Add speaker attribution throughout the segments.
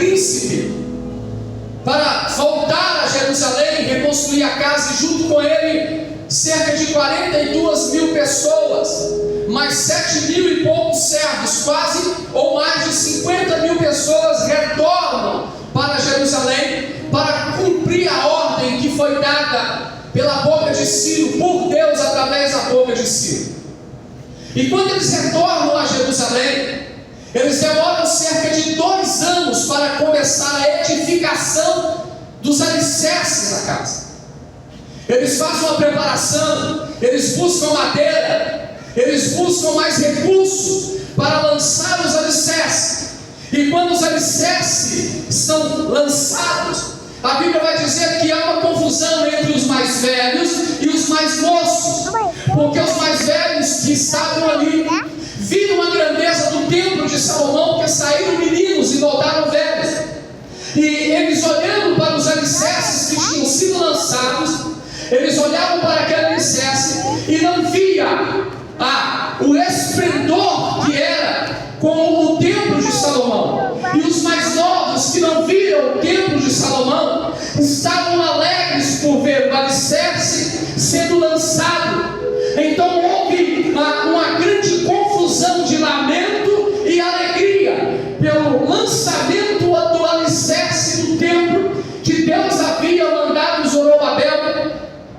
Speaker 1: príncipe para voltar a Jerusalém, reconstruir a casa, e junto com ele cerca de 42 mil pessoas, mais 7 mil e poucos servos, quase ou mais de 50 mil pessoas retornam para Jerusalém para cumprir a ordem que foi dada pela boca de Ciro, por Deus através da boca de Ciro. E quando eles retornam a Jerusalém, eles demoram cerca de 2 anos para começar a edificação dos alicerces da casa. Eles fazem uma preparação, eles buscam madeira, eles buscam mais recursos para lançar os alicerces. E quando os alicerces são lançados, a Bíblia vai dizer que há uma confusão entre os mais velhos e os mais moços, porque os mais velhos que estavam ali viram a grandeza do templo de Salomão, que saíram meninos e voltaram velhos, e eles olhando para os alicerces que tinham sido lançados, eles olhavam para aquele alicerce e não via o esplendor que era com o templo de Salomão. E os mais novos, que não viram o templo de Salomão, estavam alegres por ver o alicerce sendo lançado. Então houve uma grande confusão de lamento e alegria pelo lançamento do alicerce do templo que Deus havia mandado Zorobabel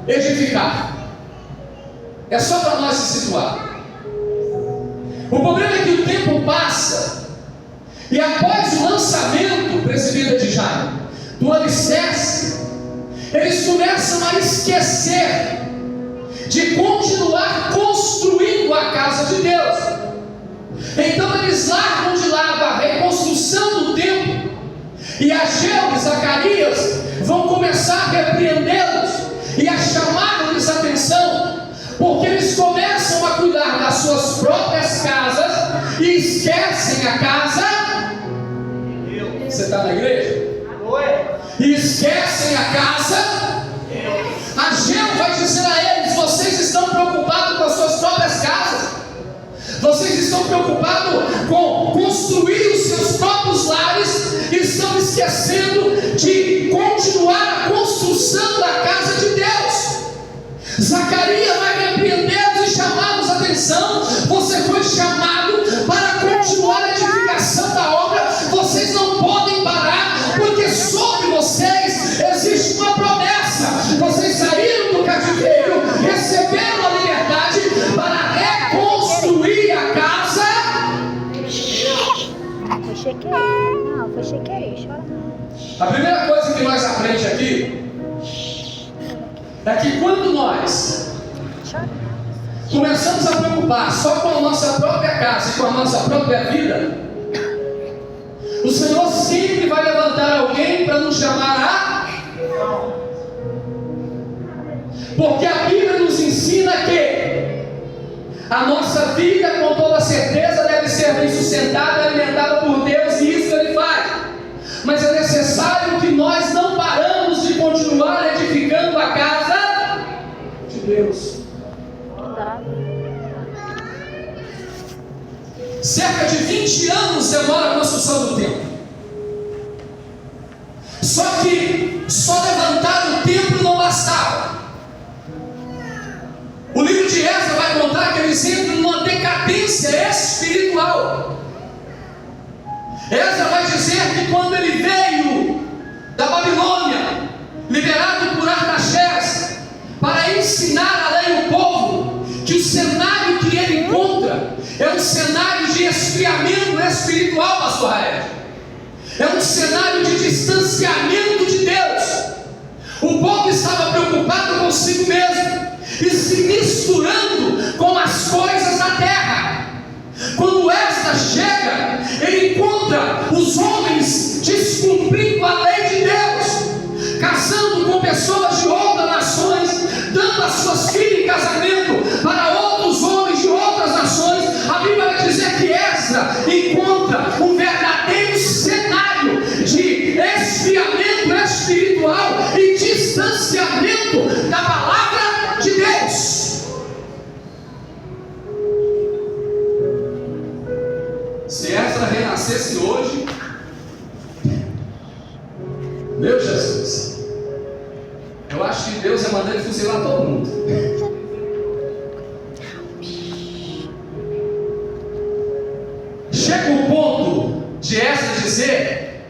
Speaker 1: edificar. É só para nós se situar. O problema é que o tempo passa, e após o lançamento, presbítero de Jairo, do alicerce, eles começam a esquecer de continuar construindo a casa de Deus. Então eles largam de lado a reconstrução do templo, e Ageu e Zacarias vão começar a repreendê-los e a chamar-lhes a atenção, porque eles começam a cuidar das suas próprias casas e esquecem a casa. Você está na igreja? E esquecem a casa. Ageu vai dizer a eles: vocês estão preocupados com as suas próprias casas, vocês estão preocupados com construir os seus próprios lares, e estão esquecendo de continuar a construção da casa de Deus. Zacarias vai repreendê-los e chamá-los a atenção: você foi chamado para continuar a edificação da obra, vocês não podem parar, porque sobre vocês existe uma promessa. Vocês saíram do cativeiro, receberam a liberdade para reconstruir a casa.
Speaker 2: Foi chequeiro, não, foi chequeiro, chora não.
Speaker 1: A primeira coisa que nós aprendemos aqui é que quando nós começamos a preocupar só com a nossa própria casa e com a nossa própria vida, o Senhor sempre vai levantar alguém para nos chamar a... Porque a Bíblia nos ensina que a nossa vida, com toda certeza, deve ser bem sustentada e alimentada por Deus, e isso Ele faz. Mas é necessário que nós não paramos de continuar edificando a casa de Deus. Cerca de 20 anos demora a construção do templo. Só que só levantar o templo não bastava. O livro de Esdras vai contar que eles entram numa decadência espiritual. Esdras vai dizer que quando ele veio da Babilônia, liberado por Artaxerxes, para ensinar a lei ao povo, que o cenário que ele encontra é um cenário de esfriamento espiritual, pastor Raed. É um cenário de distanciamento de Deus. O povo estava preocupado consigo mesmo e se misturando com as coisas da terra. Quando Esdras chega, ele encontra os homens descumprindo a lei de Deus, casando com pessoas de outras nações, dando as suas filhas em casamento para outros homens de outras nações. A Bíblia vai dizer que Esdras encontra um verdadeiro cenário de esfriamento espiritual e distanciamento da palavra de Deus. Se Esdras renascesse hoje, Meu Jesus, eu acho que Deus ia mandar ele fuzilar todo mundo. Chega o ponto de Esdras dizer,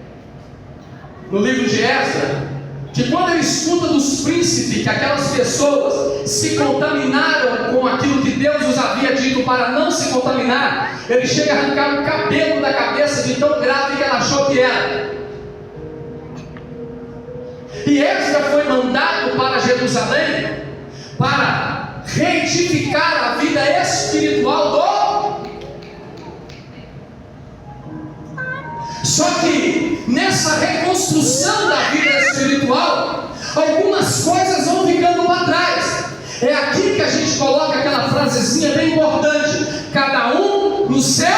Speaker 1: no livro de Esdras, que quando ele escuta dos príncipes que aquelas pessoas se contaminaram com aquilo que Deus os havia dito para não se contaminar, ele chega a arrancar o cabelo da cabeça de tão grave que ela achou que era. E Esdras foi mandado para Jerusalém para reedificar a vida espiritual do... Só que nessa reconstrução da vida espiritual, algumas coisas vão ficando para trás. É aqui que a gente coloca aquela frasezinha bem importante: cada um no seu,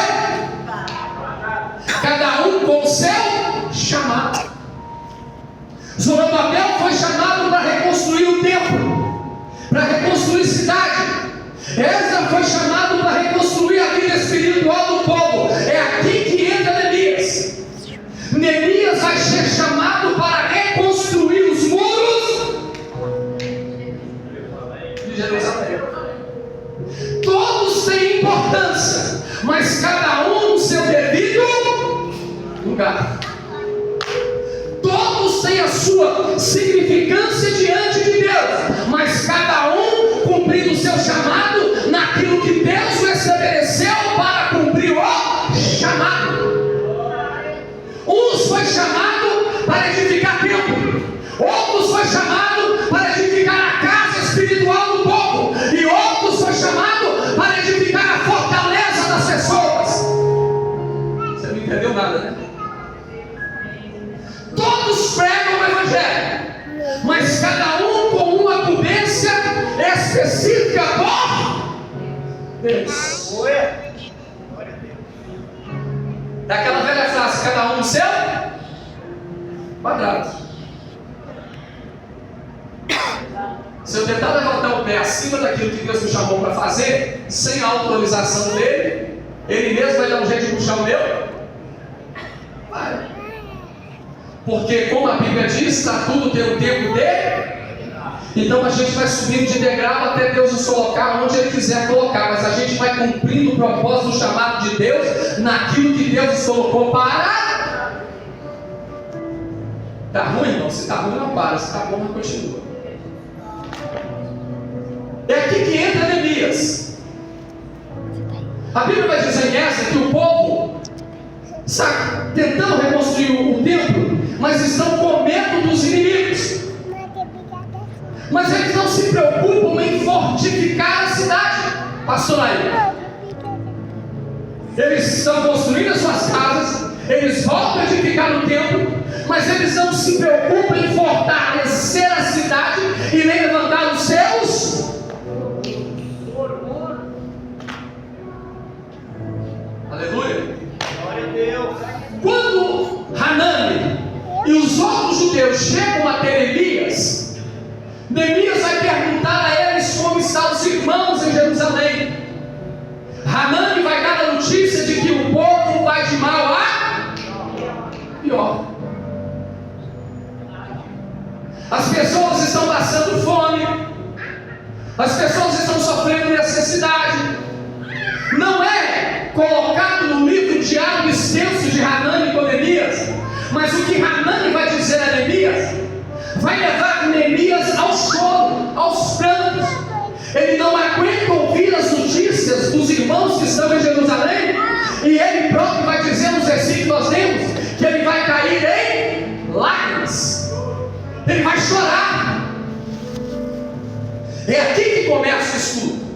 Speaker 1: cada um com o seu chamado. Zorobabel foi chamado para reconstruir o templo, para reconstruir cidade. Esdras foi chamado para reconstruir a vida espiritual do povo. É aqui que entra Neemias. Neemias vai ser chamado para reconstruir os muros de Jerusalém. Todos têm importância, mas cada um no seu devido lugar. Todos têm a sua significância diante de Deus, mas cada um cumprindo o seu chamado naquilo que Deus o estabeleceu para cumprir o chamado. Uns foi chamado para edificar templo, outros foi chamado para edificar a casa espiritual do povo, e outros foi chamado para edificar a fortaleza das pessoas. Você não entendeu nada, né? Todos pregam o Evangelho, mas cada um com uma prudência específica por Deus. Daquela velha frase: cada um no seu quadrado. Se eu tentar levantar o pé acima daquilo que Deus me chamou para fazer, sem a autorização dele, ele mesmo vai dar um jeito de puxar o meu? Vai. Porque, como a Bíblia diz, está tudo tem o tempo dele. Então a gente vai subindo de degrau até Deus nos colocar onde Ele quiser colocar, mas a gente vai cumprindo o propósito do chamado de Deus naquilo que Deus nos colocou para. Está ruim, irmão? Se está ruim, não para. Se está bom, não continua. É aqui que entra Neemias. A Bíblia vai dizer em Esdras que o povo está tentando reconstruir o templo, mas estão com medo dos inimigos. Mas eles não se preocupam em fortificar a cidade. Pastor aí, eles estão construindo as suas casas, eles voltam a edificar o templo, mas eles não se preocupam em fortalecer a cidade e nem levantar os seus. Aleluia.
Speaker 3: Glória a Deus.
Speaker 1: Quando Hanani e os outros judeus chegam a ter Elias, Neemias vai perguntar a eles como estão os irmãos em Jerusalém. Hanani vai dar a notícia de que o povo vai de mal a pior. As pessoas estão passando fome, as pessoas estão sofrendo necessidade. Não é colocado no livro diário extenso de Hanani com Neemias, mas o que Hanani vai dizer a Neemias vai levar Neemias ao choro, aos prantos. Ele não aguenta ouvir as notícias dos irmãos que estão em Jerusalém, e ele próprio vai dizer nos versículos que nós lemos que ele vai cair em lágrimas, ele vai chorar. É aqui que começa o estudo.